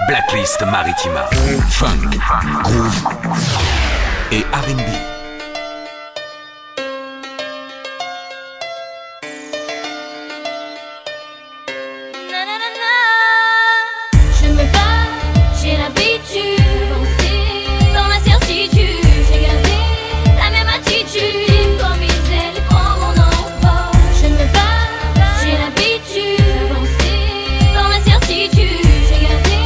Blacklist Maritima, funk, groove et R&B. Je me bats, j'ai l'habitude dans ma certitude, j'ai gardé la même attitude. Comme ils ailes, prends mon envol. Je me bats, j'ai l'habitude dans ma certitude, j'ai gardé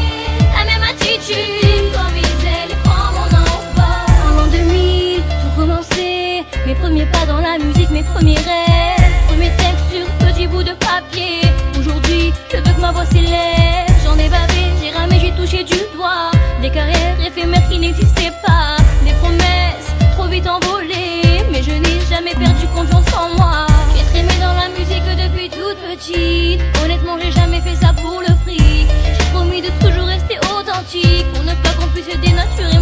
la même attitude. Comme ils ailes, prends mon envol. En l'an 2000, tout commençait, mes premiers pas dans la musique, mes premiers rêves, premiers textes sur petits bouts de papier. Aujourd'hui, je veux que ma voix s'élève. J'en ai bavé, j'ai ramé, j'ai touché du doigt des carrières éphémères qui n'existaient pas, des promesses trop vite envolées, mais je n'ai jamais perdu confiance en moi. J'ai trémé dans la musique depuis toute petite. Honnêtement, j'ai jamais fait ça pour le fric. J'ai promis de toujours rester authentique, pour ne pas qu'on puisse dénaturer